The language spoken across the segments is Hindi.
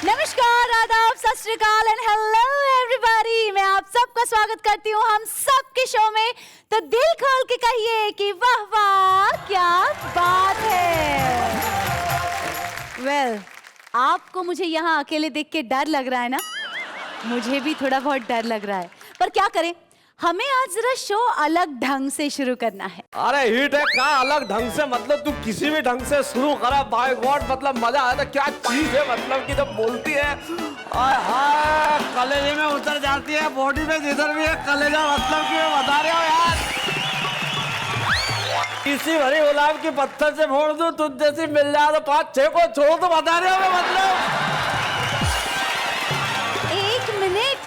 नमस्कार, आदाब, सत श्री अकाल एंड हेलो एवरीबॉडी। मैं आप सबका स्वागत करती हूँ हम सबके शो में। तो दिल खोल के कहिए कि वाह वाह क्या बात है। वेल, आपको मुझे यहाँ अकेले देख के डर लग रहा है ना? मुझे भी थोड़ा बहुत डर लग रहा है, पर क्या करें, हमें आज जरा शो अलग ढंग से शुरू करना है। अरे हिट है का अलग ढंग से, मतलब तू किसी भी ढंग से शुरू करा, बाय गॉड, मतलब मजा आया था। क्या चीज है, मतलब कि जब बोलती है हाय हाय कलेजे में उतर जाती है, बॉडी में जिधर भी है कलेजा, मतलब कि मैं बता रहे हो यार। किसी भरी गुलाब की पत्थर से फोड़ दूं, तुझ जैसी मिल जाए तो 5-6 को छोड़, तो बता रहे हो मैं, मतलब। एक मिनट,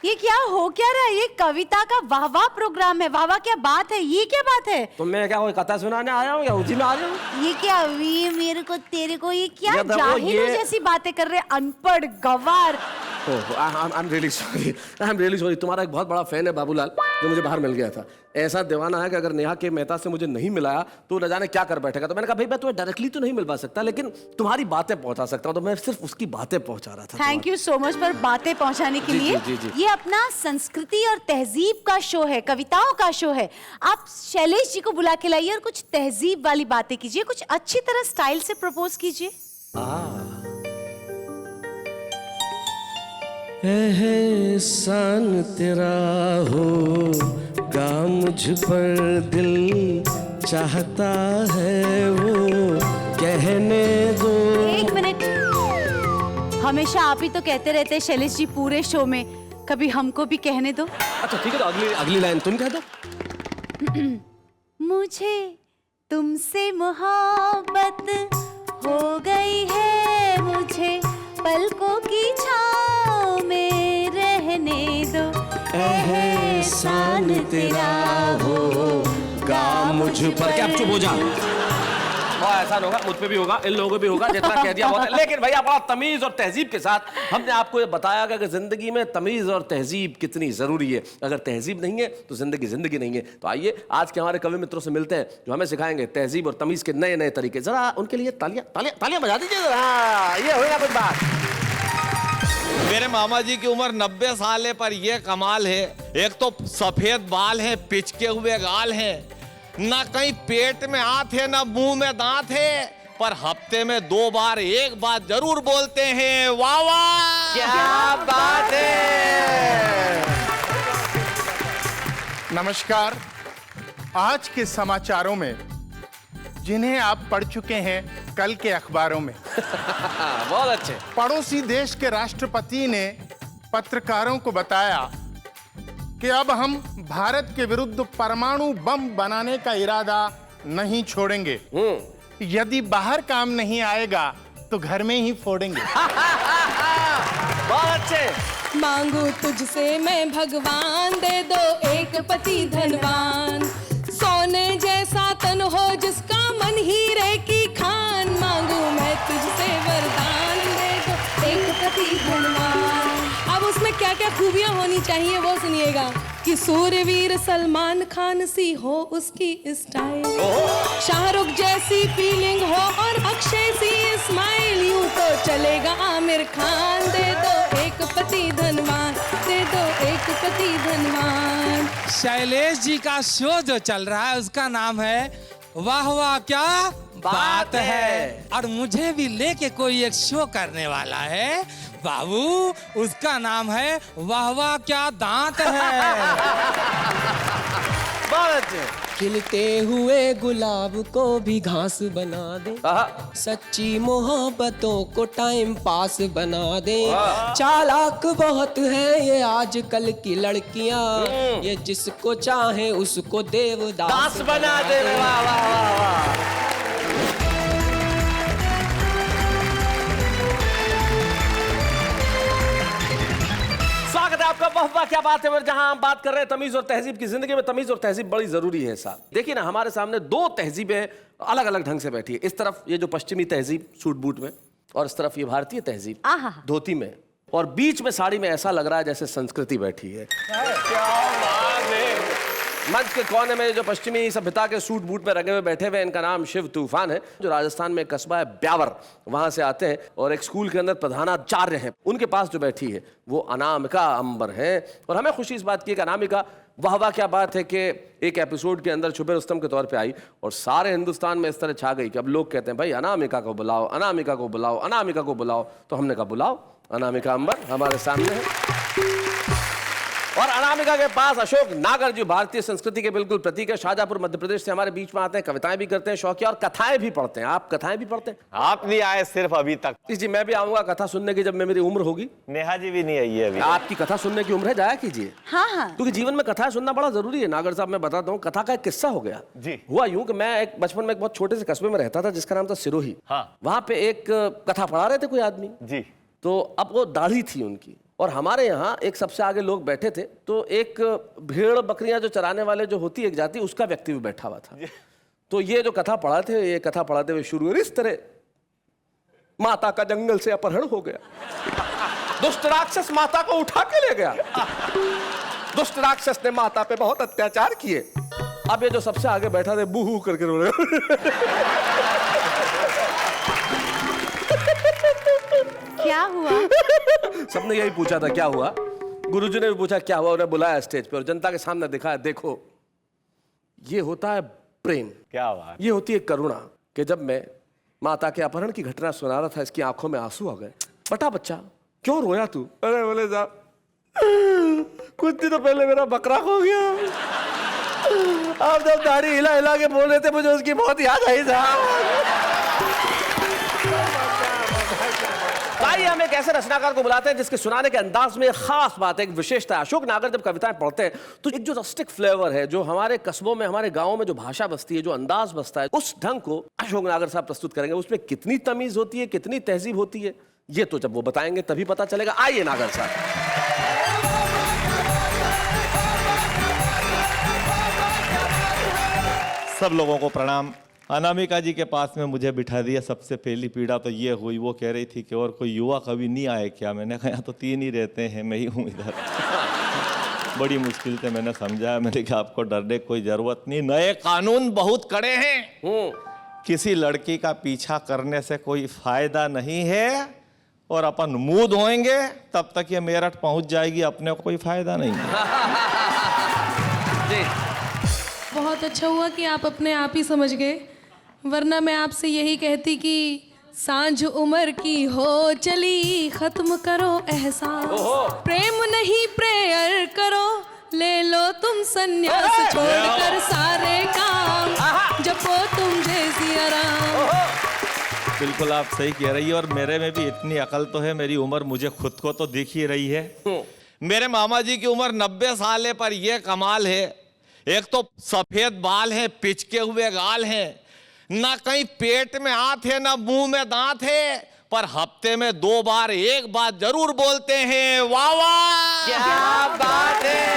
ये क्या हो क्या रहा है? ये कविता का वाह वाह प्रोग्राम है। वाह वाह क्या बात है, ये क्या बात है? तो मैं क्या कोई कथा सुनाने आया हूँ या उसी में आ रहा हूँ? ये क्या, ये मेरे को तेरे को, ये क्या जाहिलों जैसी बातें कर रहे, अनपढ़ गवार। I am really sorry. तुम्हारा एक बहुत बड़ा फैन है बाबूलाल, जो मुझे बाहर मिल गया था। ऐसा दीवाना है कि अगर नेहा के मेहता से मुझे नहीं मिलाया तो न जाने क्या कर बैठेगा। तो मैंने कहा भाई मैं तुम्हें डायरेक्टली तो नहीं मिलवा सकता, लेकिन तुम्हारी बातें पहुंचा सकता हूँ। तो मैं सिर्फ उसकी बातें पहुंचा रहा था। थैंक यू सो मच पर बातें पहुंचाने के लिए। ये अपना संस्कृति और तहजीब का शो है, कविताओं का शो है। आप शैलेश जी को बुला के लाइए और कुछ तहजीब वाली बातें कीजिए, कुछ अच्छी तरह स्टाइल से प्रपोज कीजिए। एहसान तेरा होगा मुझ पर, दिल चाहता है वो कहने दो। एक मिनट, हमेशा आप ही तो कहते रहते हैं शैलेश जी पूरे शो में, कभी हमको भी कहने दो। अच्छा ठीक है, तो अगली लाइन तुम कह दो। मुझे तुमसे मोहब्बत हो गई है, मुझे पलकों की छाँव में रहने दो। एहसान तेरा होगा मुझ पर। क्या चुप हो जा? एहसान होगा, मुझ पे भी होगा, इन लोगों पे भी होगा, जितना कह दिया बहुत है। लेकिन भैया बड़ा तमीज और तहजीब के साथ हमने आपको ये बताया कि जिंदगी में तमीज और तहजीब कितनी जरूरी है। अगर तहजीब नहीं है तो जिंदगी नहीं है। तो आइए आज के हमारे कवि मित्रों से मिलते हैं, जो हमें सिखाएंगे तहजीब और तमीज के नए नए तरीके। जरा उनके लिए तालियां बजा दीजिए जरा। ये होगा कुछ बात। मेरे मामा जी की उम्र 90 साल है, पर ये कमाल है, एक तो सफेद बाल है, पिचके हुए गाल है, ना कहीं पेट में हाथ है ना मुंह में दांत है, पर हफ्ते में 2 बार एक बात जरूर बोलते हैं, वाह वाह क्या बात है। नमस्कार। आज के समाचारों में जिन्हें आप पढ़ चुके हैं कल के अखबारों में। बहुत अच्छे। पड़ोसी देश के राष्ट्रपति ने पत्रकारों को बताया कि अब हम भारत के विरुद्ध परमाणु बम बनाने का इरादा नहीं छोड़ेंगे। यदि बाहर काम नहीं आएगा तो घर में ही फोड़ेंगे। बहुत अच्छे। मांगू तुझसे मैं भगवान, दे दो एक पति धनवान, सोने जैसा तन हो जिसका मन हीरे की खान। मांगू मैं तुझसे वरदान, दे दो एक पति धनवान। अब उसमें क्या क्या खूबियां होनी चाहिए वो सुनिएगा कि सूर्यवीर सलमान खान सी हो उसकी स्टाइल, शाहरुख जैसी फीलिंग हो और अक्षय सी स्माइल, यूं तो चलेगा आमिर खान। दे दो एक पति धनवान, दे दो एक पति धनवान। शैलेश जी का शो जो चल रहा है उसका नाम है वाह वाह क्या बात है, और मुझे भी लेके कोई एक शो करने वाला है बाबू, उसका नाम है वाह वाह क्या दांत है। बहुत अच्छे। खिलते हुए गुलाब को भी घास बना दे, सच्ची मोहब्बतों को टाइम पास बना दे। चालाक बहुत है ये आजकल की लड़कियां, ये जिसको चाहे उसको देवदास बना दे। वाह वाह वाह वाह। स्वागत है आपका वाह वाह क्या बात है, जहां हम बात कर रहे हैं तमीज और तहजीब की। जिंदगी में तमीज और तहजीब बड़ी जरूरी है साहब। देखिए ना, हमारे सामने 2 तहजीबें अलग अलग ढंग से बैठी है। इस तरफ ये जो पश्चिमी तहजीब सूट बूट में, और इस तरफ ये भारतीय तहजीब धोती में, और बीच में साड़ी में। ऐसा लग रहा है जैसे संस्कृति बैठी है। क्या बात है। मंच के कोने में जो पश्चिमी सभ्यता के सूट बूट में रंगे हुए बैठे हुए, इनका नाम शिव तूफान है, जो राजस्थान में एक कस्बा है ब्यावर, वहां से आते हैं और एक स्कूल के अंदर प्रधानाचार्य हैं। उनके पास जो बैठी है वो अनामिका अंबर है और हमें खुशी इस बात की कि अनामिका वाह वाह क्या बात है कि एक एपिसोड के अंदर छुपे रुस्तम के तौर पे आई और सारे हिंदुस्तान में इस तरह छा गई कि अब लोग कहते हैं भाई अनामिका को बुलाओ, अनामिका को बुलाओ, अनामिका को बुलाओ। तो हमने कहा बुलाओ, अनामिका अंबर हमारे सामने है और अनामिका के पास अशोक नागर जी भारतीय संस्कृति के बिल्कुल प्रतीक है। शाहजहांपुर मध्य प्रदेश से हमारे बीच में आते हैं, कविताएं भी करते हैं शौकिया और कथाएं भी पढ़ते हैं। आप कथाएं भी पढ़ते हैं? आप नहीं आए सिर्फ अभी तक। जी मैं भी आऊंगा कथा सुनने की जब मैं मेरी उम्र होगी। नेहा जी भी नहीं आई है अभी। आपकी कथा सुनने की उम्र है, जाया कीजिए। हाँ हाँ क्योंकि जीवन में कथाएं सुनना बड़ा जरूरी है। नागर साहब मैं बताता हूँ, कथा का एक किस्सा हो गया। जी। हुआ यूं कि मैं एक बचपन में एक बहुत छोटे से कस्बे में रहता था जिसका नाम था सिरोही। हाँ। वहां पे एक कथा पढ़ा रहे थे कोई आदमी। जी। तो अब वो दाढ़ी थी उनकी और हमारे यहाँ एक सबसे आगे लोग बैठे थे, तो एक भेड़ बकरियां जो चराने वाले जो होती है एक जाति, उसका व्यक्ति भी बैठा हुआ था। तो ये जो कथा पढ़ाते हुए, ये कथा पढ़ाते हुए शुरू हुई इस तरह, माता का जंगल से अपहरण हो गया, दुष्ट राक्षस माता को उठा के ले गया, दुष्ट राक्षस ने माता पे बहुत अत्याचार किए। अब ये जो सबसे आगे बैठा थे बूहू करके रो रहे क्या हुआ? सबने यही पूछा था क्या हुआ। गुरुजी ने भी पूछा क्या हुआ, उन्हें बुलाया स्टेज पे और जनता के सामने दिखाया, देखो ये होता है प्रेम, क्या बात। ये होती है करुणा। कि जब मैं माता के अपहरण की घटना सुना रहा था, इसकी आंखों में आंसू आ गए। बटा बच्चा क्यों रोया तू? अरे बोले साहब कुछ दिनों पहले मेरा बकरा खो गया, आप जब दाढ़ी हिला हिला के बोल रहे थे मुझे उसकी बहुत याद आई साहब। आइए हम एक ऐसे रचनाकार को बुलाते हैं जिसके सुनाने के अंदाज में खास बात है, एक विशेषता है। अशोक नागर जब कविताएं पढ़ते हैं तो एक जो रस्टिक फ्लेवर है, जो हमारे कस्बों में हमारे गांवों में जो भाषा बसती है, जो अंदाज बसता है, उस ढंग को अशोक नागर साहब प्रस्तुत करेंगे। उसमें कितनी तमीज होती है, कितनी तहजीब होती है, ये तो जब वो बताएंगे तभी पता चलेगा। आइए नागर साहब। सब लोगों को प्रणाम। अनामिका जी के पास में मुझे बिठा दिया। सबसे पहली पीड़ा तो ये हुई, वो कह रही थी कि और कोई युवा कवि नहीं आए क्या? मैंने कहा तो 3 ही रहते हैं, मैं ही हूँ इधर। बड़ी मुश्किल से मैंने समझाया, मैंने कहा आपको डरने की कोई जरूरत नहीं, नए कानून बहुत कड़े हैं, किसी लड़की का पीछा करने से कोई फायदा नहीं है और अपन मुंह धोएंगे तब तक ये मेरठ पहुंच जाएगी, अपने को कोई फायदा नहीं है। बहुत अच्छा हुआ कि आप अपने आप ही समझ गए, वरना मैं आपसे यही कहती कि सांझ उम्र की हो चली, खत्म करो एहसास, प्रेम नहीं प्रेयर करो, ले लो तुम संन्यास, छोड़कर सारे काम, जपो तुम जैसी आराम। बिल्कुल आप सही कह रही है और मेरे में भी इतनी अकल तो है, मेरी उम्र मुझे खुद को तो दिख ही रही है। मेरे मामा जी की उम्र 90 साल है, पर यह कमाल है, एक तो सफेद बाल हैं, पिचके हुए गाल हैं, ना कहीं पेट में हाथ है ना मुंह में दांत है, पर हफ्ते में 2 बार एक बात जरूर बोलते हैं, वाह वाह क्या बात है।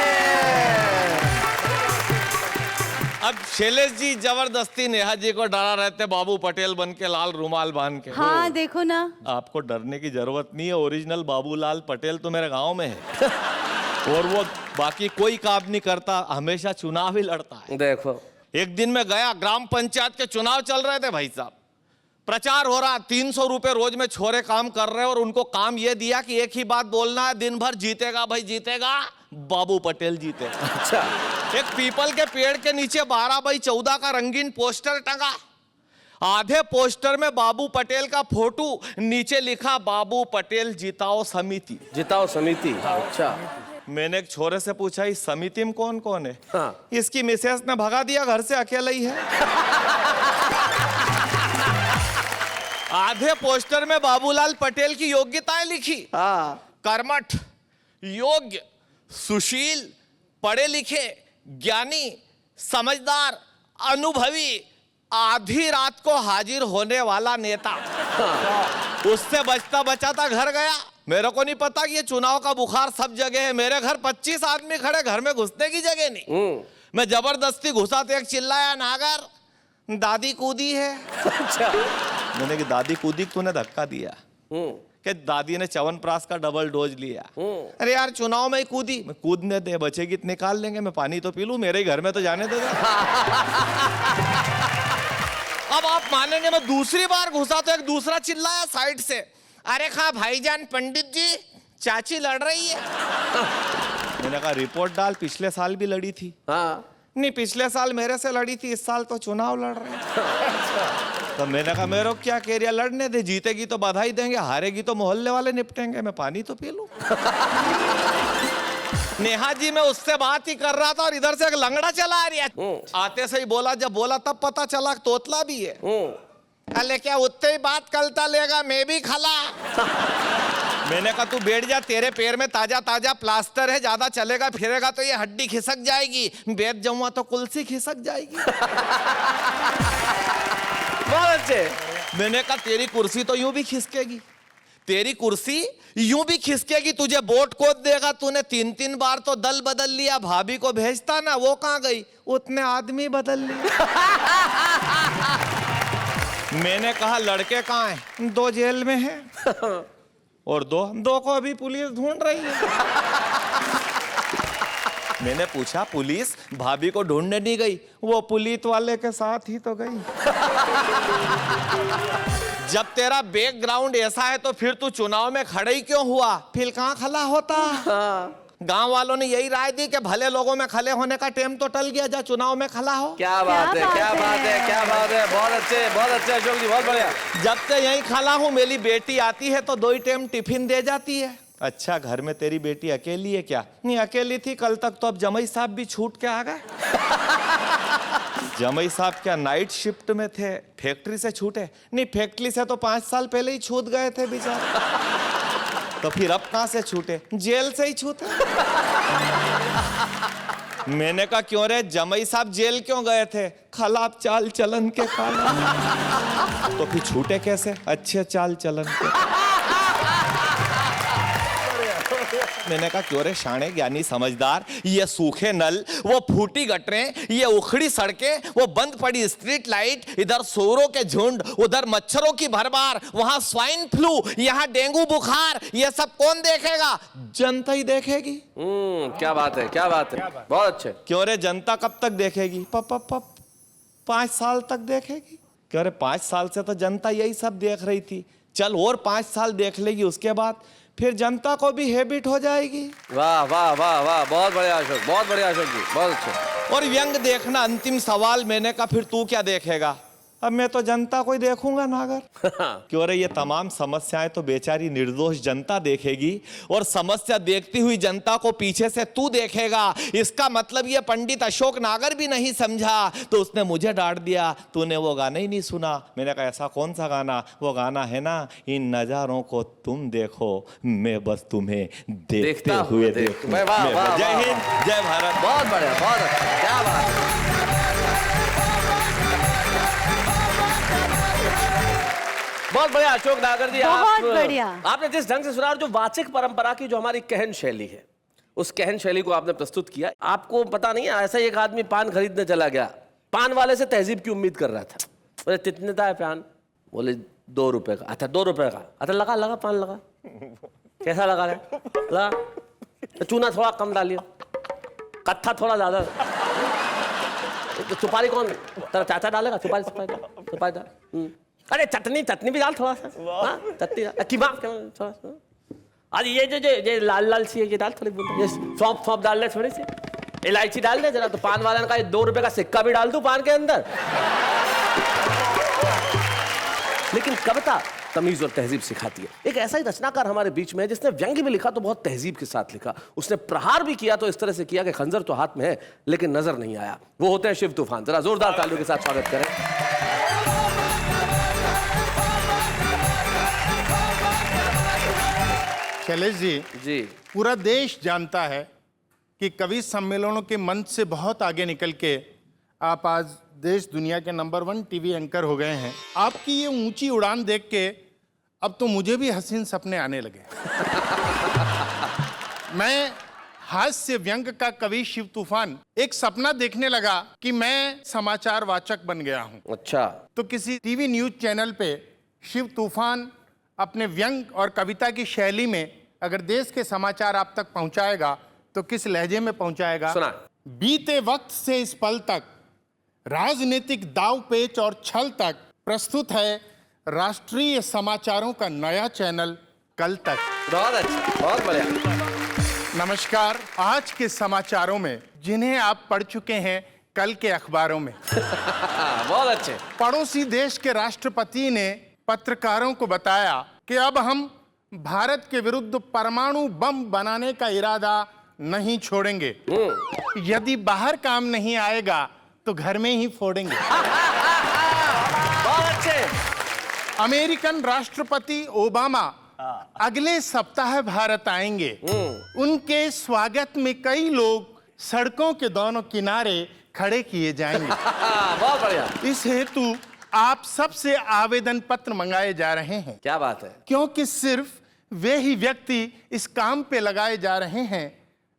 अब शैलेश जी जबरदस्ती नेहा जी को डरा रहते, बाबू पटेल बन के लाल रुमाल बांध के। हाँ देखो ना, आपको डरने की जरूरत नहीं है, ओरिजिनल बाबूलाल पटेल तो मेरे गांव में है और वो बाकी कोई काम नहीं करता, हमेशा चुनाव ही लड़ता है। देखो एक दिन मैं गया, ग्राम पंचायत के चुनाव चल रहे थे भाई साहब, प्रचार हो रहा, 300 रुपए रोज में छोरे काम कर रहे हैं और उनको काम ये दिया कि एक ही बात बोलना है, दिन भर जीतेगा भाई जीतेगा, बाबू पटेल जीतेगा। अच्छा। एक पीपल के पेड़ के नीचे 12x14 का रंगीन पोस्टर टंगा, आधे पोस्टर में बाबू पटेल का फोटो, नीचे लिखा बाबू पटेल जिताओ समिति। जिताओ समिति। अच्छा। मैंने एक छोरे से पूछा इस समिति में कौन कौन है? हाँ। इसकी मिसेस ने भगा दिया, घर से अकेला ही है। आधे पोस्टर में बाबूलाल पटेल की योग्यताएं लिखी, कर्मठ, योग्य, सुशील, पढ़े लिखे, ज्ञानी, समझदार, अनुभवी, आधी रात को हाजिर होने वाला नेता। उससे बचता बचाता घर गया, मेरे को नहीं पता कि ये चुनाव का बुखार सब जगह है, मेरे घर 25 आदमी खड़े, घर में घुसने की जगह नहीं। मैं जबरदस्ती घुसा तो एक चिल्लाया, नागर दादी कूदी है। अच्छा। मैंने कि दादी कूदी, तूने धक्का दिया, कि दादी ने च्यवनप्राश का डबल डोज लिया। अरे यार चुनाव में ही कूदी, मैं कूदने दे, बचेगी तो निकाल लेंगे, मैं पानी तो पी लूं, मेरे ही घर में तो जाने दे। अब आप मानेंगे मैं दूसरी बार घुसा तो एक दूसरा चिल्लाया साइड से, अरे खा भाईजान पंडित जी चाची लड़ रही है। मैंने कहा रिपोर्ट डाल, पिछले साल भी लड़ी थी। हाँ नहीं पिछले साल मेरे से लड़ी थी, इस साल तो चुनाव लड़ रहे हैं। तो मैंने कहा मेरे को क्या कह रही है, लड़ने दे, जीतेगी तो बधाई देंगे, हारेगी तो मोहल्ले वाले निपटेंगे, मैं पानी तो पी लूं। नेहा जी मैं उससे बात ही कर रहा था और इधर से एक लंगड़ा चला आ रही है। आते से ही बोला, जब बोला तब पता चला तोतला भी है। अरे क्या उतने ही बात कलता लेगा, मैं भी खला। मैंने कहा तू बैठ जा, तेरे पैर में ताजा ताजा प्लास्टर है, ज्यादा चलेगा फिरेगा तो ये हड्डी खिसक जाएगी, बैठ जाऊंगा तो कुल्सी खिसक जाएगी। बहुत अच्छे। मैंने कहा तेरी कुर्सी तो यूं भी खिसकेगी, तेरी कुर्सी यूं भी खिसकेगी, तुझे बोट कोद देगा। तूने 3-3 बार तो दल बदल लिया, भाभी को भेजता ना, वो कहाँ गई, उतने आदमी बदल लिया। मैंने कहा लड़के कहाँ हैं, 2 जेल में हैं और 2 को अभी पुलिस ढूंढ रही है। मैंने पूछा पुलिस भाभी को ढूंढने नहीं गई, वो पुलिस वाले के साथ ही तो गई। जब तेरा बैकग्राउंड ऐसा है तो फिर तू चुनाव में खड़े ही क्यों हुआ, फिर कहाँ खड़ा होता। गांव वालों ने यही राय दी कि भले लोगों में खड़े होने का टाइम तो टल गया, जा चुनाव में खड़ा हो। क्या बात है, क्या बात है, क्या बात है, बहुत अच्छे अशोक जी, बहुत बढ़िया। जब से यहीं खड़ा हूँ, मेरी बेटी आती है तो 2 ही टाइम टिफिन दे जाती है। अच्छा घर में तेरी बेटी अकेली है क्या, नहीं अकेली थी कल तक तो, अब जमई साहब भी छूट के आ गए। जमई साहब क्या नाइट शिफ्ट में थे, फैक्ट्री से छूटे, नहीं फैक्ट्री से तो 5 साल पहले ही छूट गए थे बेचारे। तो फिर अब कहां से छूटे, जेल से ही छूटे। मैंने कहा क्यों रे, जमई साहब जेल क्यों गए थे, खराब चाल चलन के कारण। तो फिर छूटे कैसे, अच्छे चाल चलन के। मैंने कहा क्यों रे शाणे ज्ञानी समझदार, ये सूखे नल, वो फूटी गटरें, ये उखड़ी सड़कें, वो बंद पड़ी स्ट्रीट लाइट, इधर सूअरों के झुंड, उधर मच्छरों की भरमार, वहां स्वाइन फ्लू, यहाँ डेंगू बुखार, ये सब कौन देखेगा, जनता ही देखेगी। क्या बात है, क्या बात है, बहुत अच्छे। क्यों रे जनता कब तक देखेगी, 5 साल तक देखेगी। क्यों रे 5 साल से तो जनता यही सब देख रही थी, चल और 5 साल देख लेगी, उसके बाद फिर जनता को भी हैबिट हो जाएगी। वाह वाह वाह वाह, बहुत बढ़िया अशोक, बहुत बढ़िया अशोक जी, बहुत अच्छे। और व्यंग देखना अंतिम सवाल, मैंने कहा फिर तू क्या देखेगा, अब मैं तो जनता को ही देखूंगा नागर। क्यों रे ये तमाम समस्याएं तो बेचारी निर्दोष जनता देखेगी, और समस्या देखती हुई जनता को पीछे से तू देखेगा। इसका मतलब ये पंडित अशोक नागर भी नहीं समझा, तो उसने मुझे डांट दिया, तूने वो गाना ही नहीं सुना। मैंने कहा ऐसा कौन सा गाना, वो गाना है ना, इन नजारों को तुम देखो, मैं बस तुम्हें देखते हुए देखूं। जय हिंद, जय भारत। बहुत बढ़िया, बहुत अच्छा, क्या बात है। बहुत बढ़िया अशोक नागर जी, बहुत बढ़िया। आपने जिस ढंग से सुना, जो वाचिक परंपरा की जो हमारी कहन शैली है, उस कहन शैली को आपने प्रस्तुत किया। आपको पता नहीं है, ऐसा ही एक आदमी पान खरीदने चला गया, पान वाले से तहजीब की उम्मीद कर रहा था। बोले कितने का है पान, बोले 2 रुपए का। अच्छा 2 रुपए का, अच्छा लगा लगा पान लगा, कैसा लगा रहा, लगा, चूना थोड़ा कम डालिए, कत्था थोड़ा ज्यादा, सुपारी कौन, तेरा चाचा डालेगा, सुपारी सुपारी डाल, अरे चटनी भी डाल थोड़ा सा, चटनी कीमा थोड़ा सा, अरे ये लाल लाल सी है ये डाल, थोड़ी ये सौंफ डाल ले, थोड़ी सी इलायची डाल दे जरा। तो पान वाले ने कहा 2 रुपए का सिक्का भी डाल दूं पान के अंदर। लेकिन कविता तमीज और तहजीब सिखाती है। एक ऐसा ही रचनाकार हमारे बीच में है जिसने व्यंग्य में लिखा तो बहुत तहजीब के साथ लिखा, उसने प्रहार भी किया तो इस तरह से किया कि खंजर तो हाथ में है लेकिन नजर नहीं आया। वो होते हैं शिव तूफान। जरा जोरदार तालियों के साथ स्वागत करें। शैलेश जी, पूरा देश जानता है कि कवि सम्मेलनों के मंच से बहुत आगे निकल के आप आज देश दुनिया के नंबर 1 टीवी एंकर हो गए हैं। आपकी ये ऊंची उड़ान देख के अब तो मुझे भी हसीन सपने आने लगे। मैं हास्य व्यंग का कवि शिव तूफान एक सपना देखने लगा कि मैं समाचार वाचक बन गया हूं। अच्छा। तो किसी टीवी न्यूज चैनल पे शिव तूफान अपने व्यंग और कविता की शैली में अगर देश के समाचार आप तक पहुंचाएगा तो किस लहजे में पहुंचाएगा? सुना। बीते वक्त से इस पल तक, राजनीतिक दाव पेच और छल तक, प्रस्तुत है राष्ट्रीय समाचारों का नया चैनल कल तक। बहुत अच्छा, बहुत बढ़िया। नमस्कार। आज के समाचारों में जिन्हें आप पढ़ चुके हैं कल के अखबारों में। बहुत अच्छे। पड़ोसी देश के राष्ट्रपति ने पत्रकारों को बताया कि अब हम भारत के विरुद्ध परमाणु बम बनाने का इरादा नहीं छोड़ेंगे। यदि बाहर काम नहीं आएगा तो घर में ही फोड़ेंगे। बहुत अच्छे। अमेरिकन राष्ट्रपति ओबामा अगले सप्ताह भारत आएंगे। उनके स्वागत में कई लोग सड़कों के दोनों किनारे खड़े किए जाएंगे। बहुत बढ़िया। इस हेतु आप सबसे आवेदन पत्र मंगाए जा रहे हैं। क्या बात है। क्योंकि सिर्फ वे ही व्यक्ति इस काम पे लगाए जा रहे हैं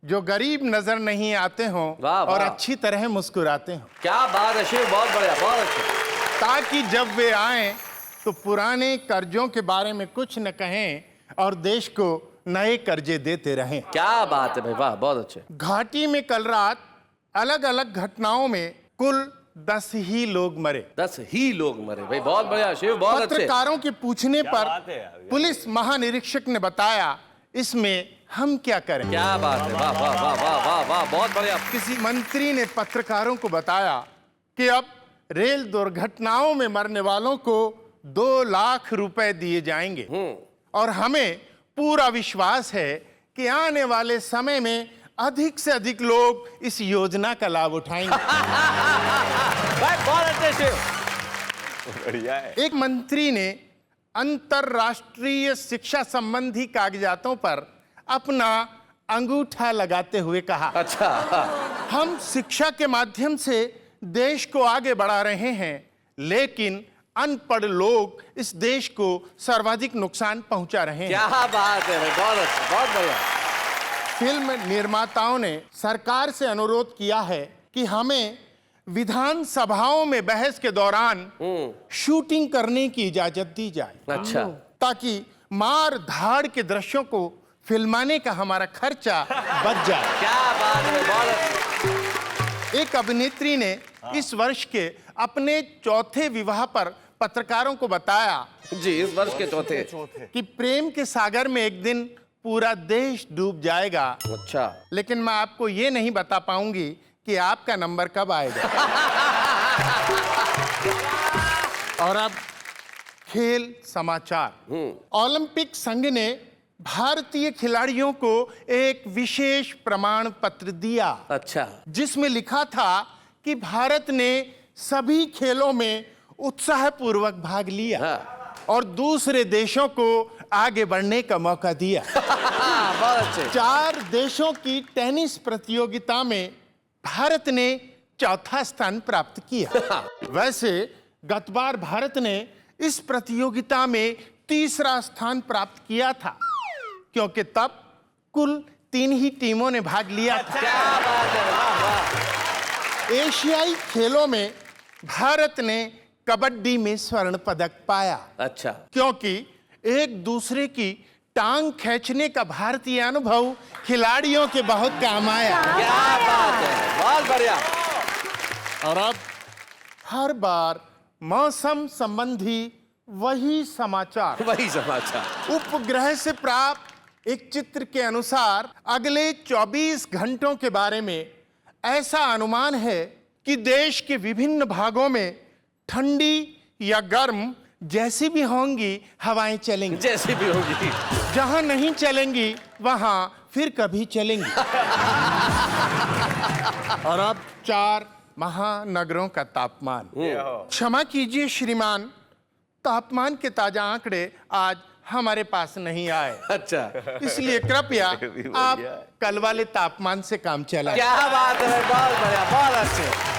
जो गरीब नजर नहीं आते हों और अच्छी तरह मुस्कुराते हों। क्या बात है शिव, बहुत बढ़िया, बहुत अच्छा। ताकि जब वे आएं तो पुराने कर्जों के बारे में कुछ न कहें और देश को नए कर्जे देते रहें। क्या बात है भाई, वाह, बहुत अच्छे। घाटी में कल रात अलग अलग घटनाओं में कुल 10 ही लोग मरे। 10 ही लोग मरे भाई, बहुत बढ़िया शिव, बहुत अच्छे। पत्रकारों के पूछने पर पुलिस महानिरीक्षक ने बताया, इसमें हम क्या करें? क्या बात है, वाह वाह वाह वाह वाह वाह, बहुत बढ़िया। किसी मंत्री ने पत्रकारों को बताया कि अब रेल दुर्घटनाओं में मरने वालों को 2 लाख रुपए दिए जाएंगे और हमें पूरा विश्वास है कि आने वाले समय में अधिक से अधिक लोग इस योजना का लाभ उठाएंगे। भाई बहुत अच्छे शिव, बढ़िया है। एक मंत्री ने अंतरराष्ट्रीय शिक्षा संबंधी कागजातों पर अपना अंगूठा लगाते हुए कहा, अच्छा, हम शिक्षा के माध्यम से देश को आगे बढ़ा रहे हैं, लेकिन अनपढ़ लोग इस देश को सर्वाधिक नुकसान पहुंचा रहे हैं। क्या बात है भाई, बहुत अच्छा, बहुत बढ़िया। फिल्म निर्माताओं ने सरकार से अनुरोध किया है कि हमें विधानसभाओं में बहस के दौरान शूटिंग करने की इजाजत दी जाए। अच्छा, ताकि मार धाड़ के दृश्यों को फिल्माने का हमारा खर्चा बच जाए। क्या बात है, बहुत अच्छा। एक अभिनेत्री ने इस वर्ष के अपने चौथे विवाह पर पत्रकारों को बताया जी, इस वर्ष के चौथे कि प्रेम के सागर में एक दिन पूरा देश डूब जाएगा। अच्छा, लेकिन मैं आपको ये नहीं बता पाऊंगी कि आपका नंबर कब आएगा। और अब खेल समाचार। ओलंपिक संघ ने भारतीय खिलाड़ियों को एक विशेष प्रमाण पत्र दिया। अच्छा, जिसमें लिखा था कि भारत ने सभी खेलों में उत्साहपूर्वक भाग लिया और दूसरे देशों को आगे बढ़ने का मौका दिया। बहुत अच्छे। 4 देशों की टेनिस प्रतियोगिता में भारत ने चौथा स्थान प्राप्त किया। वैसे गत बार भारत ने इस प्रतियोगिता में तीसरा स्थान प्राप्त किया था, क्योंकि तब कुल 3 ही टीमों ने भाग लिया था। क्या बात है, वाह वाह। एशियाई खेलों में भारत ने कबड्डी में स्वर्ण पदक पाया। अच्छा, क्योंकि एक दूसरे की टांग खींचने का भारतीय अनुभव खिलाड़ियों के बहुत काम आया। क्या बात है, बहुत बढ़िया। और अब हर बार मौसम संबंधी वही समाचार। वही समाचार। उपग्रह से प्राप्त एक चित्र के अनुसार अगले 24 घंटों के बारे में ऐसा अनुमान है कि देश के विभिन्न भागों में ठंडी या गर्म जैसी भी होंगी हवाएं चलेंगी। जैसी भी होगी। जहां नहीं चलेंगी वहां फिर कभी चलेंगी। और अब 4 महानगरों का तापमान। क्षमा कीजिए श्रीमान, तापमान के ताजा आंकड़े आज हमारे पास नहीं आए। अच्छा, इसलिए कृपया आप कल वाले तापमान से काम चलाएं। क्या बात है, बहुत बढ़िया, बहुत अच्छे।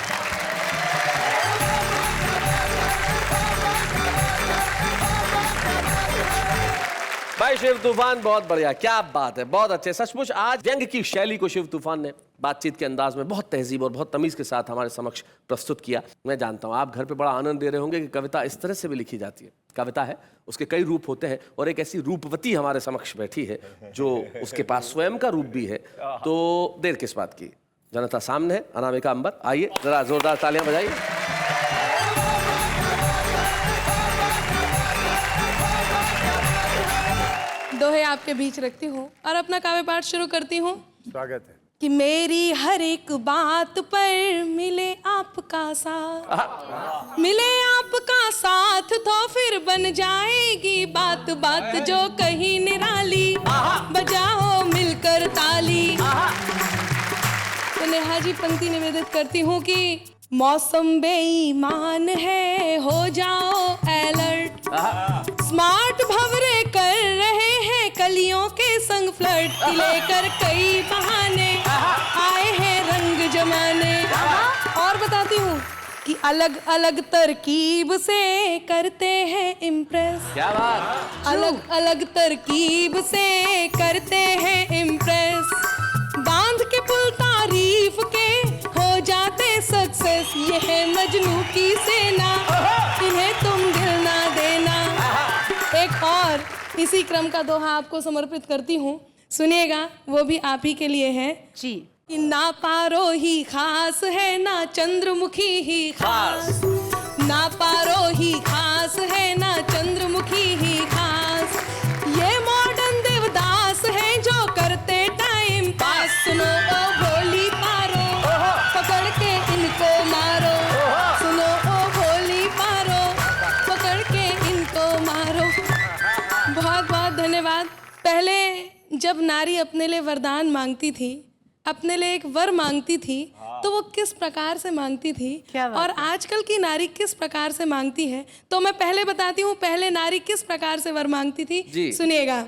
भाई शिव तूफान बहुत बढ़िया, क्या बात है, बहुत अच्छे। सचमुच आज व्यंग की शैली को शिव तूफान ने बातचीत के अंदाज में बहुत तहजीब और बहुत तमीज के साथ हमारे समक्ष प्रस्तुत किया। मैं जानता हूँ आप घर पे बड़ा आनंद ले रहे होंगे कि कविता इस तरह से भी लिखी जाती है। कविता है, उसके कई रूप होते हैं और एक ऐसी रूपवती हमारे समक्ष बैठी है जो उसके पास स्वयं का रूप भी है। तो देर किस बात की, जनता सामने है, अनामिका अंबर, आइए जरा जोरदार तालियां बजाइए। दोहे आपके बीच रखती हूँ और अपना काव्य पाठ शुरू करती हूँ। स्वागत है। कि मेरी हर एक बात पर मिले आपका साथ, मिले आपका साथ तो फिर बन जाएगी बात बात जो कहीं निराली, बजाओ मिलकर ताली। तो नेहा जी पंक्ति निवेदित करती हूँ कि मौसम बेईमान है, हो जाओ अलर्ट, स्मार्ट भंवरे कर रहे हैं कलियों के संग फ्लर्ट, लेकर कई बहाने आए हैं रंग जमाने। और बताती हूँ कि अलग अलग तरकीब से करते हैं इम्प्रेस, क्या बात, अलग अलग तरकीब से करते हैं इम्प्रेस, बांध के पुल तारीफ के हो जाते सक्सेस, ये है मजनू की सेना, इन्हें तुम दिल ना देना। एक और इसी क्रम का दोहा आपको समर्पित करती हूँ, सुनिएगा, वो भी आप ही के लिए है जी। कि ना पारो ही खास है ना चंद्रमुखी ही खास, ना पारो ही खास है ना चंद्रमुखी ही खास, ये मॉडर्न देवदास है जो करते टाइम पास। सुनो ओ भोली पारो, पकड़ के इनको मारो, सुनो ओ भोली पारो, पकड़ के इनको मारो। बहुत बहुत धन्यवाद। पहले जब नारी अपने लिए वरदान मांगती थी, अपने लिए एक वर मांगती थी, तो वो किस प्रकार से मांगती थी क्या बात और आजकल की नारी किस प्रकार से मांगती है, तो मैं पहले बताती हूँ पहले नारी किस प्रकार से वर मांगती थी। जी। सुनिएगा।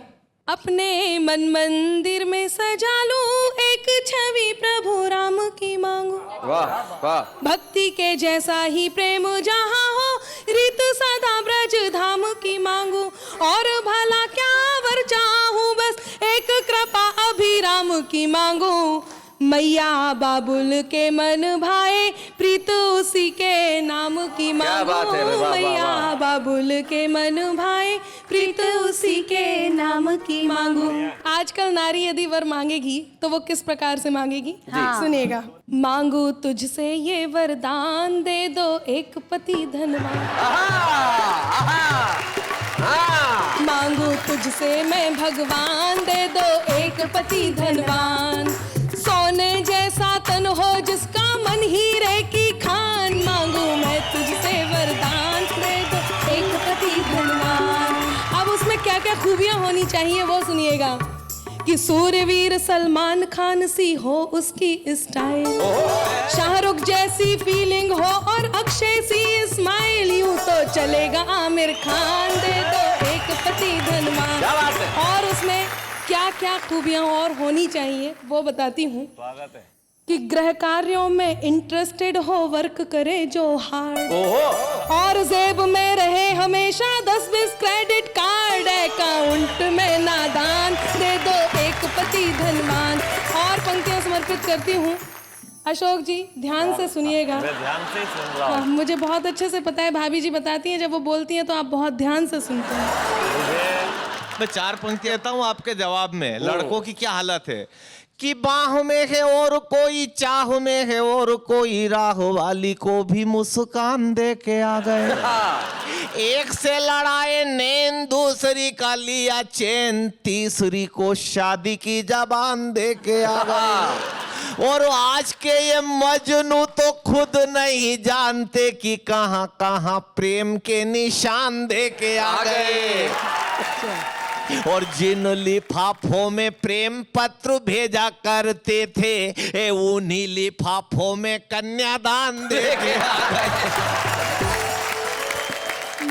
अपने मन मंदिर में सजा लूं एक छवि प्रभु राम की मांगू, वाह वाह, भक्ति के जैसा ही प्रेम जहाँ हो रीत सदा ब्रज धाम की मांगू, और भला क्या वर चाहूं बस एक कृपा अभिराम की मांगू, मैया बाबुल के मन भाए प्रीत उसी के नाम की क्या बात है, मांगू, वाह, वाह, मैया वाह। बाबुल के मन भाए प्रीत उसी के नाम की मांगू। आजकल नारी यदि वर मांगेगी तो वो किस प्रकार से मांगेगी, सुनिएगा। मांगू तुझसे ये वरदान, दे दो एक पति धनवान, मांगू तुझसे मैं भगवान, दे दो एक पति धनवान, सोने जैसा तन हो जिसका मन हीरे की खान, मांगू मैं तुझसे वरदान, दे दो एक पति धनवान। अब उसमें क्या क्या खूबियां होनी चाहिए वो सुनिएगा। कि सूर्यवीर सलमान खान सी हो उसकी स्टाइल, शाहरुख जैसी फीलिंग हो और अक्षय सी स्माइल, यूं तो चलेगा आमिर खान, दे दो एक पति धनवान। और उसमें क्या क्या खूबियां और होनी चाहिए वो बताती हूँ। कि गृह कार्यों में इंटरेस्टेड हो, वर्क करे जो हार्ड, और जेब में रहे हमेशा 10-20 क्रेडिट कार्ड, अकाउंट में नादान, दे दो एक पति धनवान। और पंक्तियां समर्पित करती हूँ। अशोक जी ध्यान से सुनिएगा, ध्यान से ही सुन रहा हूँ। मुझे बहुत अच्छे से पता है, भाभी जी बताती हैं जब वो बोलती हैं तो आप बहुत ध्यान से सुनते हैं। मैं 4 पंक्तियां देता हूँ आपके जवाब में। लड़कों की क्या हालत है कि बाह में है और कोई चाह में है और कोई राह वाली को भी मुस्कान दे के आ गए, एक से लड़ाए नैन दूसरी का लिया चैन, तीसरी को शादी की जबान दे के आ गए, और आज के ये मजनू तो खुद नहीं जानते कि कहां कहां प्रेम के निशान दे के आ गए, और जिन लिफाफों में प्रेम पत्र भेजा करते थे उन्हीं लिफाफों में कन्यादान दे के आ गए।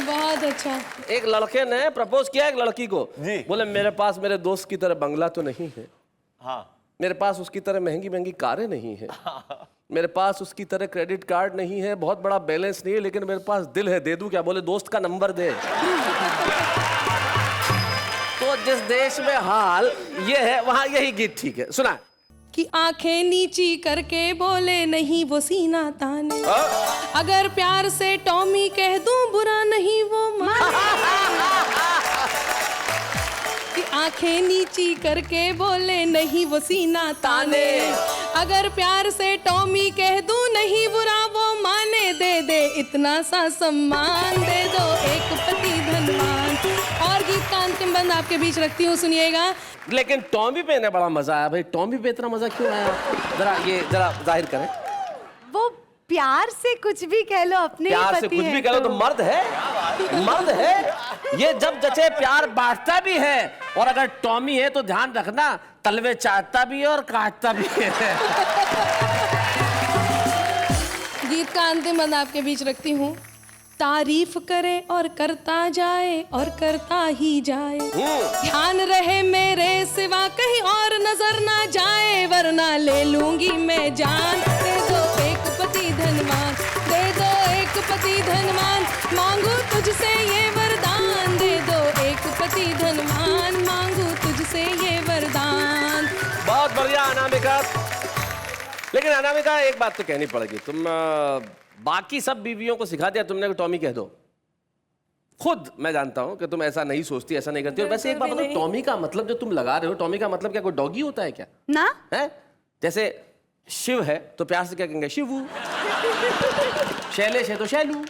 बहुत अच्छा। एक लड़के ने प्रपोज किया एक लड़की को, बोले मेरे पास मेरे दोस्त की तरह बंगला तो नहीं है, हाँ, मेरे पास उसकी तरह महंगी महंगी कारें नहीं है, मेरे पास उसकी तरह क्रेडिट कार्ड नहीं है, बहुत बड़ा बैलेंस नहीं है, लेकिन मेरे पास दिल है, दे दूं क्या? बोले दोस्त का नंबर दे। तो जिस देश में हाल ये है वहाँ यही गीत ठीक है। सुना कि आंखें नीची करके बोले नहीं वो सीना ताने, अगर प्यार से टॉमी कह दूं बुरा नहीं वो माने। कि आंखें नीची करके बोले नहीं वो सीना ताने, अगर प्यार से टॉमी कह दूं नहीं बुरा वो माने। दे दे इतना सा सम्मान, दे दो एक पति धनवान। और गीत का अंतिम बंद आपके बीच रखती हूँ, सुनिएगा। लेकिन टॉमी पे ने बड़ा मजा आया भाई। टॉमी पे इतना मजा क्यों आया? जरा जाहिर करें। वो प्यार से कुछ भी कह लो, अपने ही प्यार से पति कुछ हैं भी कह लो तो मर्द है, मर्द है। ये जब जचे प्यार बांटता भी है, और अगर टॉमी है तो ध्यान रखना तलवे चाटता भी है और काटता भी है। गीत का अंतिम बंद आपके बीच रखती हूँ। तारीफ करे और करता जाए और करता ही जाए, ध्यान रहे मेरे सिवा कहीं और नजर ना जाए, वरना ले लूंगी मैं जान। दे दो एक पति धनवान, दे दो एक पति धनवान, मांगू तुझसे ये वरदान। दे दो एक पति धनवान, मांगू तुझसे ये वरदान। बहुत बढ़िया अनामिका। लेकिन अनामिका एक बात तो कहनी पड़ेगी, तुम बाकी सब बीवियों को सिखा दिया तुमने कि टॉमी कह दो। खुद मैं जानता हूं कि तुम ऐसा नहीं सोचती, ऐसा नहीं करती। और वैसे एक बात बताओ, टॉमी का मतलब जो तुम लगा रहे हो, टॉमी का मतलब क्या कोई डॉगी होता है क्या? ना है? जैसे शिव है तो प्यार से क्या कहेंगे? शिवू। शैलेश है तो शैलू।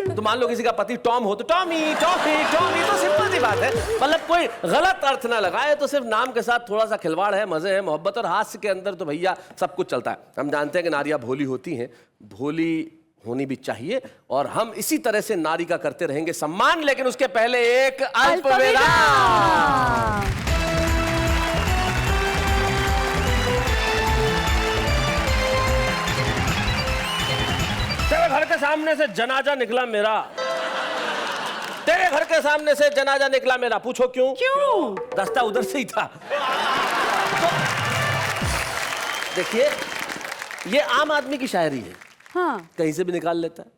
तो मान लो किसी का पति टॉम हो तो टॉमी, टॉफी, टॉमी। तो सिंपल सी बात है, मतलब कोई गलत अर्थ ना लगाए। तो सिर्फ नाम के साथ थोड़ा सा खिलवाड़ है, मजे है, मोहब्बत और हास्य के अंदर तो भैया सब कुछ चलता है। हम जानते हैं कि नारियां भोली होती हैं, भोली होनी भी चाहिए, और हम इसी तरह से नारी का करते रहेंगे सम्मान। लेकिन उसके पहले एक अल्पविराम। तेरे घर के सामने से जनाजा निकला मेरा, तेरे घर के सामने से जनाजा निकला मेरा। पूछो क्यों? क्यों? रास्ता उधर से ही था। तो देखिए, ये आम आदमी की शायरी है, हाँ। कहीं से भी निकाल लेता है,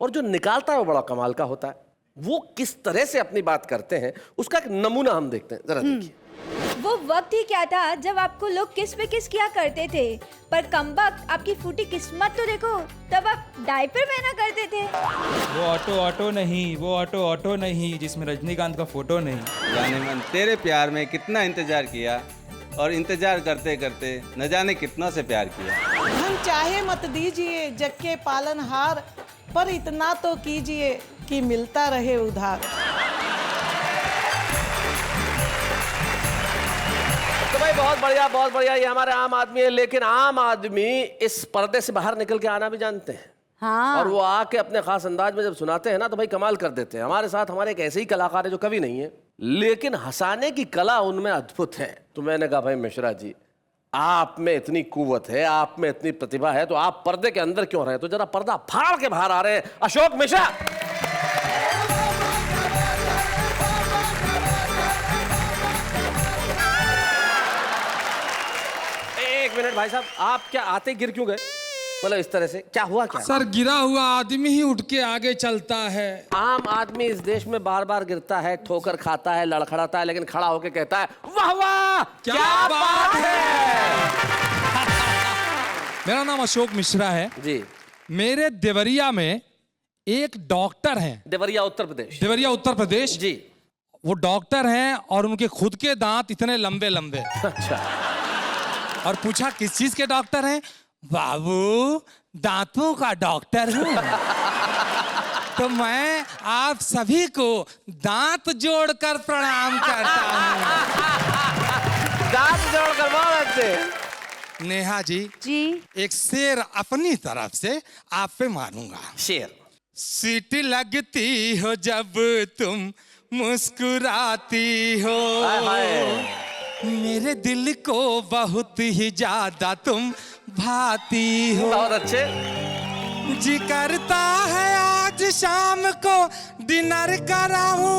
और जो निकालता है वो बड़ा कमाल का होता है। वो किस तरह से अपनी बात करते हैं उसका एक नमूना हम देखते हैं, जरा देखिए। वो वक्त ही क्या था जब आपको लोग किस पे किस किया करते थे, पर कमबख्त आपकी फूटी किस्मत तो देखो, तब आप डायपर पहना करते थे। वो ऑटो ऑटो नहीं, वो ऑटो ऑटो नहीं जिसमें रजनीकांत का फोटो नहीं। जाने मन तेरे प्यार में कितना इंतजार किया, और इंतजार करते करते न जाने कितना से प्यार किया। हम चाहे मत दीजिए जग के पालनहार, पर इतना तो कीजिए कि मिलता रहे उधार। तो भाई बहुत बढ़िया, बहुत बढ़िया। ये हमारे आम आदमी है, लेकिन आम आदमी इस पर्दे से बाहर निकल के आना भी जानते हैं। हाँ। और वो आके अपने खास अंदाज में जब सुनाते हैं ना तो भाई कमाल कर देते हैं। हमारे साथ हमारे एक ऐसे ही कलाकार है जो कभी नहीं है, लेकिन हंसाने की कला उनमें अद्भुत है। तो मैंने कहा भाई मिश्रा जी, आप में इतनी कुव्वत है, आप में इतनी प्रतिभा है, तो आप पर्दे के अंदर क्यों रहे? तो जरा पर्दा फाड़ के बाहर आ रहे हैं अशोक मिश्रा। एक मिनट भाई साहब, आप क्या आते गिर क्यों गए? मतलब इस तरह से क्या हुआ? क्या सर, गिरा हुआ आदमी ही उठ के आगे चलता है। आम आदमी इस देश में बार बार गिरता है, ठोकर खाता है, लड़खड़ाता है, लेकिन खड़ा होकर कहता है वाह वाह क्या बात है। मेरा नाम अशोक मिश्रा है जी। मेरे देवरिया में एक डॉक्टर हैं। देवरिया उत्तर प्रदेश? देवरिया उत्तर प्रदेश जी। वो डॉक्टर हैं और उनके खुद के दांत इतने लंबे लंबे। अच्छा। और पूछा किस चीज के डॉक्टर हैं? बाबू, दांतों का डॉक्टर हूँ। तो मैं आप सभी को दांत जोड़कर प्रणाम करता हूँ। दांत जोड़कर, बहुत अच्छे। नेहा जी, एक शेर अपनी तरफ से आप पे मारूंगा। शेर। सीटी लगती हो जब तुम मुस्कुराती हो, मेरे दिल को बहुत ही ज्यादा तुम भाती हो। बहुत अच्छे। जी करता है आज शाम को डिनर कराऊं,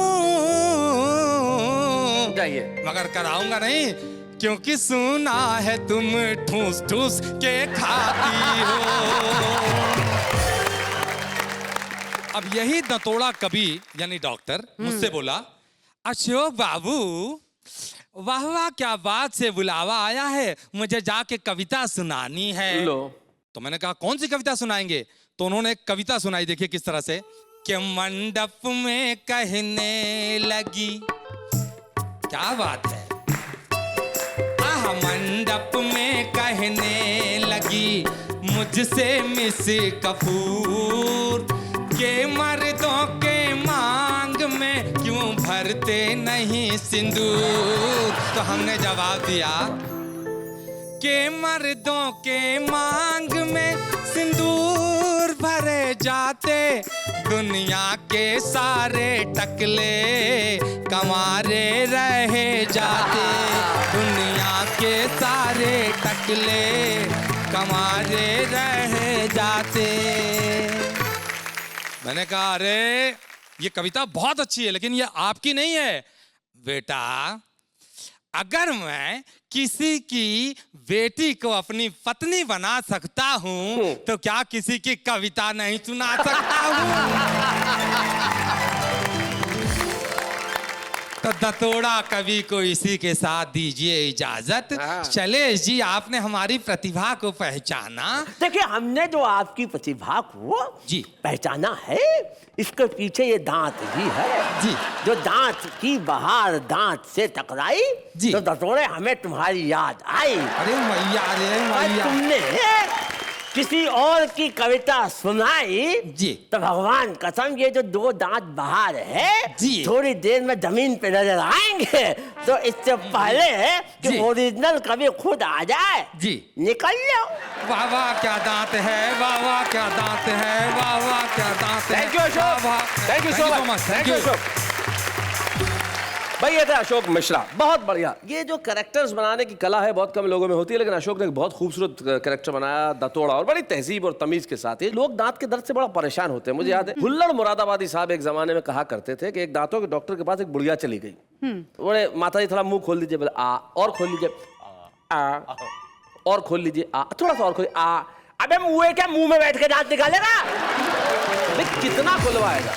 जाइए। मगर कराऊंगा नहीं, क्योंकि सुना है तुम ठूस ठूस के खाती हो। अब यही दतोड़ा कवि यानी डॉक्टर मुझसे बोला, अशोक बाबू वाह वाह क्या बात से बुलावा आया है, मुझे जाके कविता सुनानी है। लो। तो मैंने कहा कौन सी कविता सुनाएंगे? तो उन्होंने एक कविता सुनाई, देखिए किस तरह से कि मंडप में कहने लगी, क्या बात है, आह मंडप में कहने लगी मुझसे मिस कपूर के मर्दों के मांग में क्यों भरते नहीं सिंदूर। तो हमने जवाब दिया के मर्दों के मांग में सिंदूर भरे जाते, दुनिया के सारे टकले कमारे रहे जाते, दुनिया के सारे टकले कमारे रहे जाते। मैंने कहा अरे ये कविता बहुत अच्छी है लेकिन ये आपकी नहीं है बेटा। अगर मैं किसी की बेटी को अपनी पत्नी बना सकता हूं तो क्या किसी की कविता नहीं सुना सकता हूं? तो दतोड़ा कवि को इसी के साथ दीजिए इजाजत। चले जी, आपने हमारी प्रतिभा को पहचाना। देखिए हमने जो आपकी प्रतिभा को जी पहचाना है, इसके पीछे ये दांत भी है जी। जो दांत की बहार दांत से टकराई जी। तो दतोड़े हमें तुम्हारी याद आई। अरे मैया, अरे मैया, तुमने किसी और की कविता सुनाई जी तो भगवान कसम ये जो दो दांत बाहर है जी थोड़ी देर में जमीन पे नजर आएंगे। तो इससे पहले कि ओरिजिनल कवि खुद आ जाए जी निकल लो। वाह वाह क्या दांत है, वाह वाह क्या दांत है, वाह वाह क्या दांत है। Thank you Ashok, thank you so much, thank you Ashok. भाई ये थे अशोक मिश्रा, बहुत बढ़िया। ये जो कैरेक्टर्स बनाने की कला है बहुत कम लोगों में होती है, लेकिन अशोक ने एक बहुत खूबसूरत कैरेक्टर बनाया दतोड़ा, और बड़ी तहजीब और तमीज के साथ। ये लोग दांत के दर्द से बड़ा परेशान होते हैं। मुझे याद है हुल्लड़ मुरादाबादी साहब एक जमाने में कहा करते थे कि एक दांतों के डॉक्टर के पास एक बुढ़िया चली गई। बोले माता जी थोड़ा मुंह खोल लीजिए, बोले आ, और खोल लीजिए, आ, और खोल लीजिए, आ, थोड़ा सा और खोलिए, आ। अबे मुंह क्या मुंह में बैठ के दांत निकालेगा? कितना खुलवाएगा?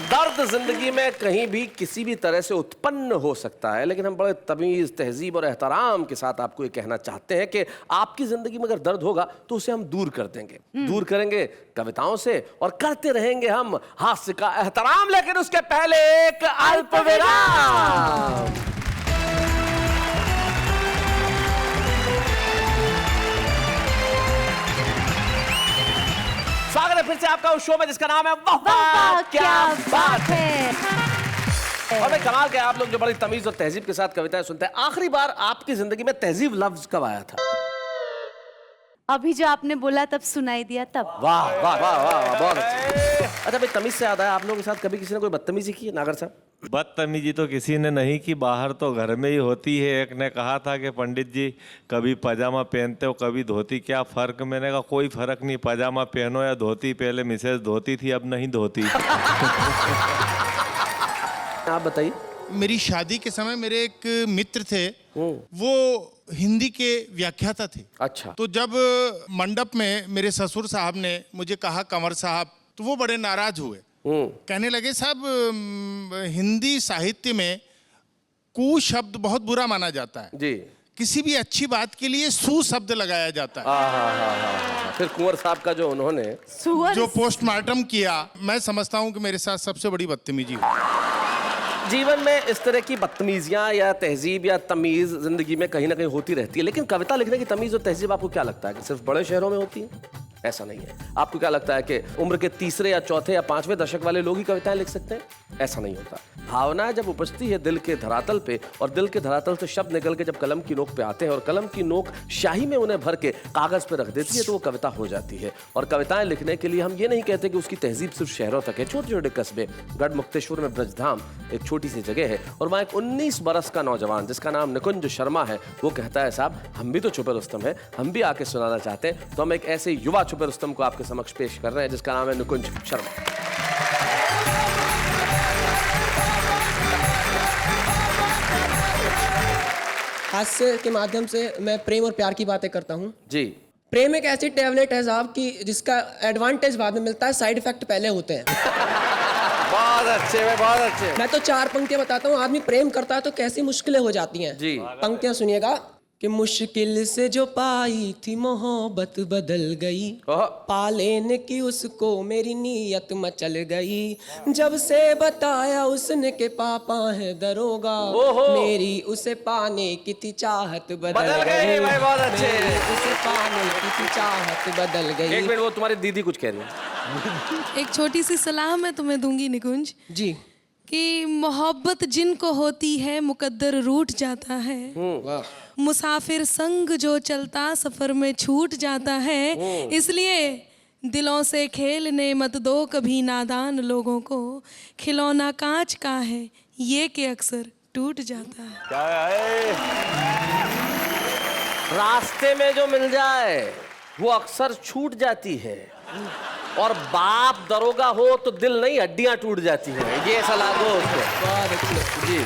दर्द जिंदगी में कहीं भी किसी भी तरह से उत्पन्न हो सकता है, लेकिन हम बड़े तमीज, तहजीब और एहतराम के साथ आपको ये कहना चाहते हैं कि आपकी जिंदगी में अगर दर्द होगा तो उसे हम दूर कर देंगे। दूर करेंगे कविताओं से, और करते रहेंगे हम हास्य का एहतराम। लेकिन उसके पहले एक अल्प विराम। स्वागत है फिर से आपका उस शो में जिसका नाम है वाह वाह क्या बात है। और भाई कमाल के आप लोग जो बड़ी तमीज और तहजीब के साथ कविताएं सुनते हैं। आखिरी बार आपकी जिंदगी में तहजीब लफ्ज कब आया था? अभी जो आपने बोला तब सुनाई दिया तब। वाह वाह वाह वाह, बहुत अच्छा। भाई तमीज से याद आया, आप लोगों के साथ कभी किसी ने कोई बदतमीजी की है नागर साहब? बदतमीजी तो किसी ने नहीं की, बाहर तो घर में ही होती है। एक ने कहा था कि पंडित जी कभी पजामा पहनते हो कभी धोती, क्या फर्क? मैंने कहा कोई फर्क नहीं, पजामा पहनो या धोती। पहले मिसेज धोती थी, अब नहीं धोती। आप बताइए। मेरी शादी के समय मेरे एक मित्र थे, वो हिंदी के व्याख्याता थे। अच्छा। तो जब मंडप में मेरे ससुर साहब ने मुझे कहा कंवर साहब, तो वो बड़े नाराज हुए। कहने लगे साहब हिंदी साहित्य में कु शब्द बहुत बुरा माना जाता है जी। किसी भी अच्छी बात के लिए सु शब्द लगाया जाता है। फिर कुंवर साहब का जो उन्होंने जो पोस्टमार्टम किया, मैं समझता हूँ कि मेरे साथ सबसे बड़ी बदतमीजी हुई। जीवन में इस तरह की बदतमीजियां या तहजीब या तमीज जिंदगी में कहीं ना कहीं होती रहती है, लेकिन कविता लिखने की तमीज और तहजीब आपको क्या लगता है कि सिर्फ बड़े शहरों में होती है? ऐसा नहीं है। आपको क्या लगता है कि उम्र के तीसरे या चौथे या पांचवें दशक वाले लोग ही कविताएं लिख सकते हैं? ऐसा नहीं होता। भावनाएं जब उपजती है दिल के धरातल पे, और दिल के धरातल से शब्द निकल के जब कलम की नोक पे आते हैं और कलम की नोक स्याही में उन्हें भर के कागज पे रख देती है, तो वो कविता हो जाती है। और कविताएं लिखने के लिए हम ये नहीं कहते कि उसकी तहजीब सिर्फ शहरों तक है। छोटे छोटे कस्बे, गढ़ मुक्तेश्वर में ब्रजधाम एक छोटी सी जगह है, और वहाँ एक 19 बरस का नौजवान जिसका नाम निकुंज शर्मा है, वो कहता है साहब हम भी तो छुपे रुस्तम है, हम भी आके सुनाना चाहते हैं। तो हम एक ऐसे युवा छुपे रुस्तम को आपके समक्ष पेश कर रहे हैं जिसका नाम है निकुंज शर्मा। हास्य के माध्यम से मैं प्रेम और प्यार की बातें करता हूँ जी। प्रेम एक ऐसी टैबलेट है साहब कि जिसका एडवांटेज बाद में मिलता है, साइड इफेक्ट पहले होते हैं। बहुत अच्छे भाई, बहुत अच्छे। मैं तो 4 पंक्तियां बताता हूँ। आदमी प्रेम करता है तो कैसी मुश्किलें हो जाती हैं। जी। पंक्तियां सुनिएगा कि मुश्किल से जो पाई थी मोहब्बत बदल गई, पा लेने की उसको मेरी नीयत मचल गई, जब से बताया उसने के पापा है दरोगा, मेरी उसे पाने की थी चाहत बदल गई भाई, बहुत अच्छे। उसे पाने की थी चाहत बदल गई। एक मिनट, वो तुम्हारी दीदी कुछ कह रही है। एक छोटी सी सलाह मैं तुम्हें दूंगी निकुंज जी, कि मोहब्बत जिनको होती है मुकद्दर रूठ जाता है, मुसाफिर संग जो चलता सफर में छूट जाता है, इसलिए दिलों से खेलने मत दो कभी नादान लोगों को, खिलौना कांच का है ये कि अक्सर टूट जाता है। क्या है? रास्ते में जो मिल जाए वो अक्सर छूट जाती है, और बाप दरोगा हो तो दिल नहीं हड्डियां टूट जाती हैं। ये सलाह दो उसको। जी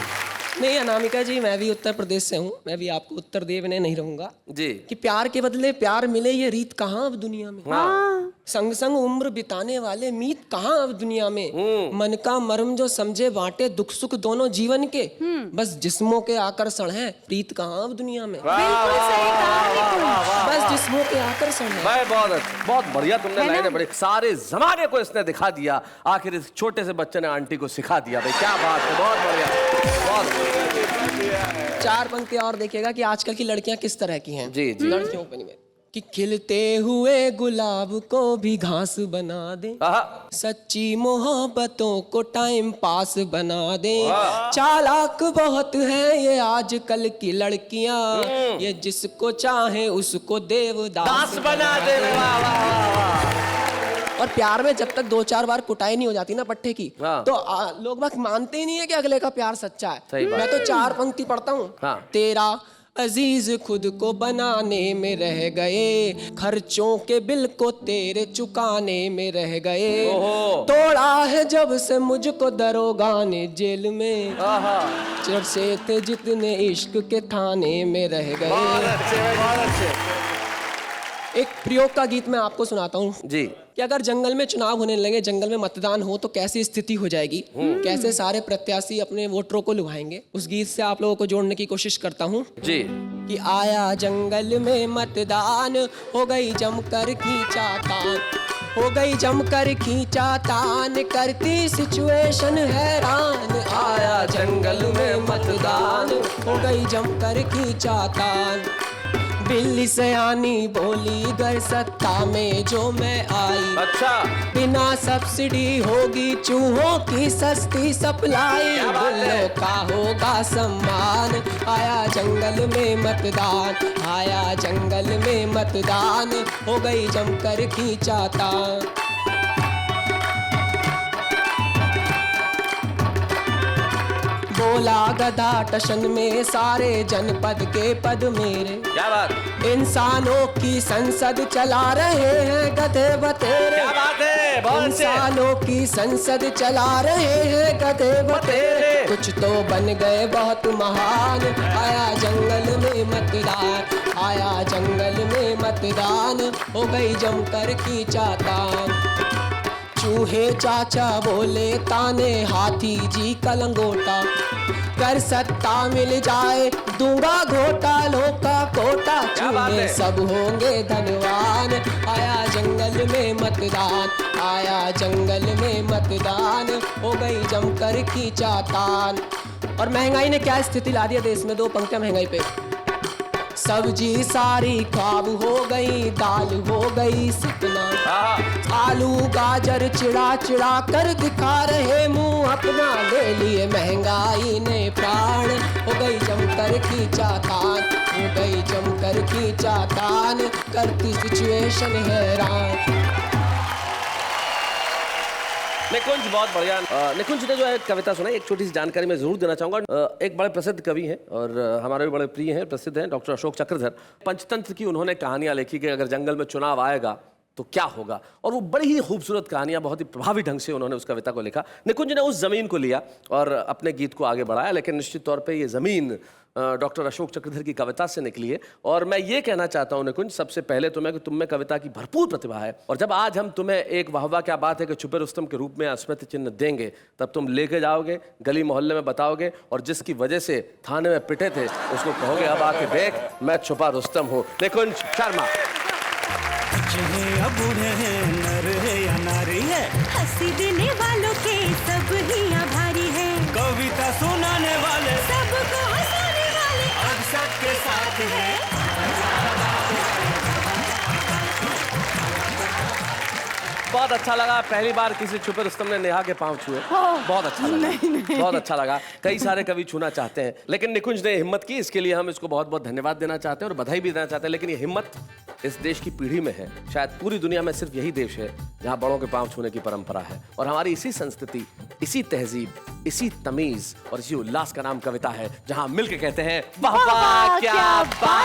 नहीं अनामिका जी, मैं भी उत्तर प्रदेश से हूँ, मैं भी आपको उत्तर देने नहीं रहूंगा जी। कि प्यार के बदले प्यार मिले ये रीत कहाँ अब दुनिया में। संग संग उम्र बिताने वाले मीत कहाँ अब दुनिया में, मन का मर्म जो समझे बांटे दुख सुख दोनों जीवन के, बस जिस्मों के आकर्षण है प्रीत कहाँ अब दुनिया में। बिल्कुल सही कहा। बस जिस्मों के आकर्षण है। भाई बहुत अच्छा, बहुत बढ़िया तुमने लाइनें बड़ी, सारे जमाने को इसने दिखा दिया, आखिर इस छोटे से बच्चे ने आंटी को सिखा दिया। भाई क्या बात है, बहुत बढ़िया, बहुत। 4 पंक्तियां और देखिएगा कि आजकल की लड़कियां किस तरह की हैं। जी जी। लड़कियों पे नहीं, कि खिलते हुए गुलाब को भी घास बना दे, सच्ची मोहब्बतों को टाइम पास बना दे, चालाक बहुत है ये आजकल की लड़कियां, ये जिसको चाहे उसको देवदास बना दे। और प्यार में जब तक 2-4 बार कुटाई नहीं हो जाती ना पट्टे की, तो लोग बात मानते ही नहीं है कि अगले का प्यार सच्चा है। मैं तो 4 पंक्ति पढ़ता हूँ। तेरा अजीज खुद को बनाने में रह गए, खर्चों के बिल को तेरे चुकाने में रह गए, तोड़ा है जब से मुझको दरोगा ने जेल में, जब से थे जितने इश्क के थाने में रह गए। बहुत अच्छे। एक प्रयोग का गीत मैं आपको सुनाता हूँ जी, कि अगर जंगल में चुनाव होने लगे, जंगल में मतदान हो तो कैसी स्थिति हो जाएगी, कैसे सारे प्रत्याशी अपने वोटरों को लुभाएंगे। उस गीत से आप लोगों को जोड़ने की कोशिश करता हूँ जी। कि आया जंगल में मतदान, हो गई जमकर खींचातान, हो गई जमकर खींचातान, करती सिचुएशन हैरान। आया जंगल में मतदान, हो गई जमकर खींचातान, बिल्ली सयानी बोली घर सत्ता में जो मैं आई, अच्छा बिना सब्सिडी होगी चूहों की सस्ती सप्लाई, बुल्लों का होगा सम्मान। आया जंगल में मतदान, आया जंगल में मतदान, हो गई जमकर खींचातान। बोला गधा टशन में सारे जनपद के पद मेरे, क्या बात, इंसानों की संसद चला रहे हैं गधे बतेरे। क्या बात है, बहुत इंसानों की संसद चला रहे हैं गधे बतेरे, कुछ तो बन गए बहुत महान। आया जंगल में मतदान, आया जंगल में मतदान, हो गई जमकर खींचातान। चूहे चाचा बोले ताने हाथी जी का लंगोटा, कर सत्ता मिल जाए दूंगा घोटालों का कोटा, चूहे सब होंगे धनवान। आया जंगल में मतदान, आया जंगल में मतदान, हो गई जमकर खींचातान। और महंगाई ने क्या स्थिति ला दी है देश में, 2 पंक्तियां महंगाई पे। सब्जी सारी ख्वाब हो गई, दाल हो गई सपना, आलू गाजर चिड़ा चिड़ा कर दिखा रहे मुंह अपना, ले लिए महंगाई ने प्राण। हो गई जमकर खींचातान, हो गई जमकर खींचातान, करती सिचुएशन हैरान। निकुंज बहुत बढ़िया। निकुंज ने जो है कविता सुनाई, एक छोटी सी जानकारी मैं जरूर देना चाहूंगा। एक बड़े प्रसिद्ध कवि हैं और हमारे भी बड़े प्रिय हैं, प्रसिद्ध हैं, डॉक्टर अशोक चक्रधर। पंचतंत्र की उन्होंने कहानियां लिखी कि अगर जंगल में चुनाव आएगा तो क्या होगा। और वो बड़ी ही खूबसूरत कहानियां, बहुत ही प्रभावी ढंग से उन्होंने उस कविता को लिखा। निकुंज ने उस जमीन को लिया और अपने गीत को आगे बढ़ाया, लेकिन निश्चित तौर पे ये जमीन डॉक्टर अशोक चक्रधर की कविता से निकली है। और मैं ये कहना चाहता हूँ निकुंज, सबसे पहले तुम्हें कि तुम में कविता की भरपूर प्रतिभा है, और जब आज हम तुम्हें एक वाह वाह क्या बात है कि छुपे रुस्तम के रूप में स्मृति चिन्ह देंगे, तब तुम लेके जाओगे, गली मोहल्ले में बताओगे, और जिसकी वजह से थाने में पिटे थे उसको कहोगे अब आके देख मैं छुपा रुस्तम हूँ। निकुंज शर्मा। बूढ़े हैं, नर है या नारी है, हंसी देने वालों के सब ही आभारी है, कविता सुनाने वाले सबको हंसाने वाले अब सबके साथ है। बहुत अच्छा लगा, पहली बार किसी छुपे रुस्तम ने नेहा के पांव छुए, बहुत अच्छा लगा। बहुत अच्छा लगा। कई सारे कवि छूना चाहते हैं, लेकिन निकुंज ने हिम्मत की, इसके लिए हम इसको बहुत बहुत धन्यवाद देना चाहते हैं और बधाई भी देना चाहते हैं। लेकिन ये हिम्मत इस देश की पीढ़ी में है, शायद पूरी दुनिया में सिर्फ यही देश है जहां बड़ों के पांव छूने की परंपरा है। और हमारी इसी संस्कृति, इसी तहजीब, इसी तमीज और इसी उल्लास का नाम कविता है, जहां मिलके कहते हैं वाह वाह क्या बात